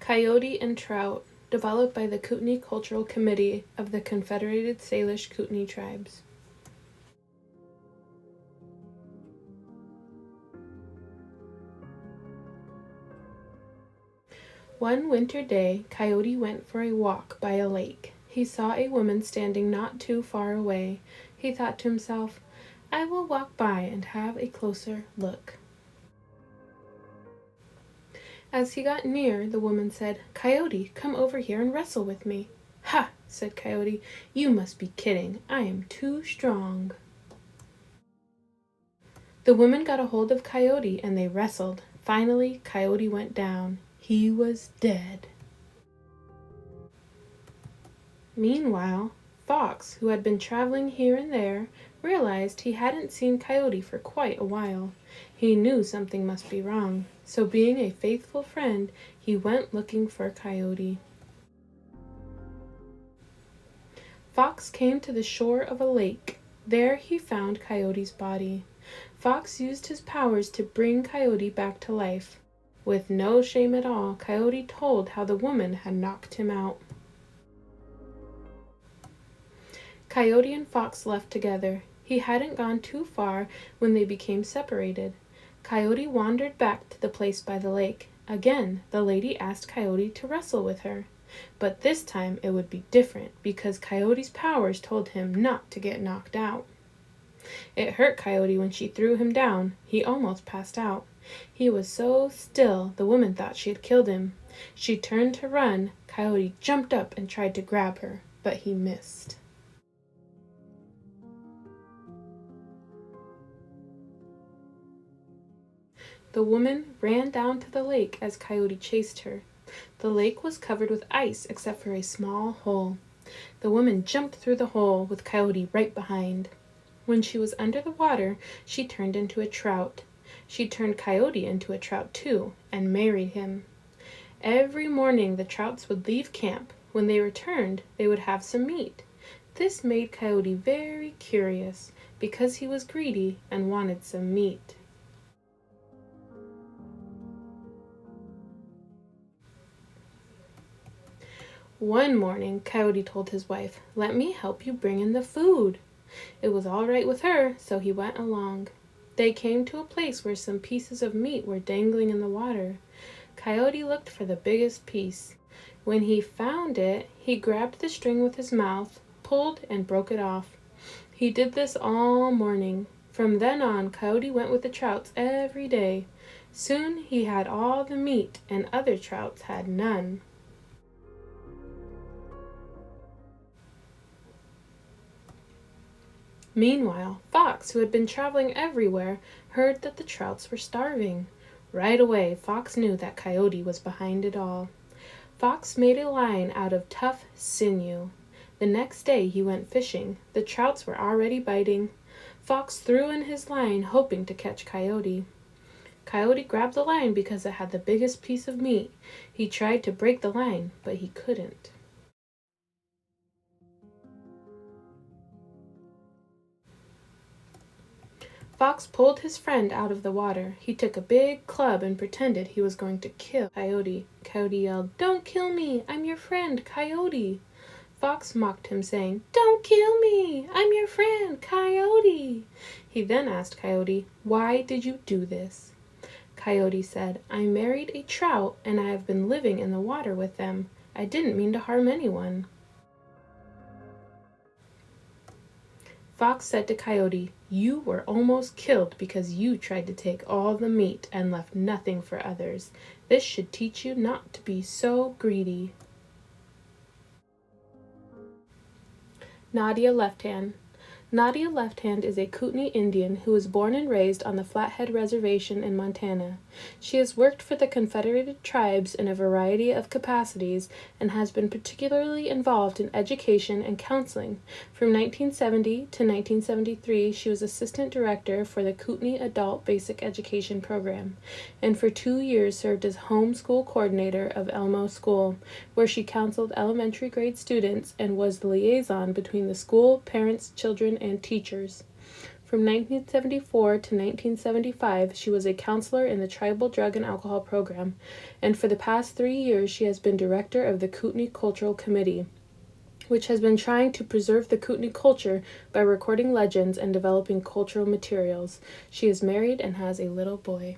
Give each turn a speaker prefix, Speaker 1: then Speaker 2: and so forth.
Speaker 1: Coyote and Trout, developed by the Kootenai Cultural Committee of the Confederated Salish Kootenai tribes. One winter day, Coyote went for a walk by a lake. He saw a woman standing not too far away. He thought to himself, "I will walk by and have a closer look." As he got near, the woman said, "Coyote, come over here and wrestle with me." "Ha!" said Coyote, "you must be kidding. I am too strong." The woman got a hold of Coyote and they wrestled. Finally, Coyote went down. He was dead. Meanwhile, Fox, who had been traveling here and there, realized he hadn't seen Coyote for quite a while. He knew something must be wrong, so being a faithful friend, he went looking for Coyote. Fox came to the shore of a lake. There he found Coyote's body. Fox used his powers to bring Coyote back to life. With no shame at all, Coyote told how the woman had knocked him out. Coyote and Fox left together. He hadn't gone too far when they became separated. Coyote wandered back to the place by the lake. Again, the lady asked Coyote to wrestle with her. But this time it would be different because Coyote's powers told him not to get knocked out. It hurt Coyote when she threw him down. He almost passed out. He was so still, the woman thought she had killed him. She turned to run. Coyote jumped up and tried to grab her, but he missed. The woman ran down to the lake as Coyote chased her. The lake was covered with ice except for a small hole. The woman jumped through the hole with Coyote right behind. When she was under the water, she turned into a trout. She turned Coyote into a trout too, and married him. Every morning the trouts would leave camp. When they returned, they would have some meat. This made Coyote very curious, because he was greedy and wanted some meat. One morning, Coyote told his wife, "Let me help you bring in the food." It was all right with her, so he went along. They came to a place where some pieces of meat were dangling in the water. Coyote looked for the biggest piece. When he found it, he grabbed the string with his mouth, pulled, and broke it off. He did this all morning. From then on, Coyote went with the trouts every day. Soon he had all the meat, and other trouts had none. Meanwhile, Fox, who had been traveling everywhere, heard that the trouts were starving. Right away, Fox knew that Coyote was behind it all. Fox made a line out of tough sinew. The next day he went fishing. The trouts were already biting. Fox threw in his line, hoping to catch Coyote. Coyote grabbed the line because it had the biggest piece of meat. He tried to break the line, but he couldn't. Fox pulled his friend out of the water. He took a big club and pretended he was going to kill Coyote. Coyote yelled, "Don't kill me! I'm your friend, Coyote!" Fox mocked him, saying, "Don't kill me! I'm your friend, Coyote!" He then asked Coyote, "Why did you do this?" Coyote said, "I married a trout and I have been living in the water with them. I didn't mean to harm anyone." Fox said to Coyote, "You were almost killed because you tried to take all the meat and left nothing for others. This should teach you not to be so greedy." Nadia Left Hand. Nadia Left Hand is a Kootenai Indian who was born and raised on the Flathead Reservation in Montana. She has worked for the Confederated tribes in a variety of capacities and has been particularly involved in education and counseling. From 1970 to 1973, she was assistant director for the Kootenai Adult Basic Education Program, and for 2 years served as home school coordinator of Elmo School, where she counseled elementary grade students and was the liaison between the school, parents, children, and teachers. From 1974 to 1975, she was a counselor in the Tribal Drug and Alcohol Program, and for the past 3 years she has been director of the Kootenai Cultural Committee, which has been trying to preserve the Kootenai culture by recording legends and developing cultural materials. She is married and has a little boy.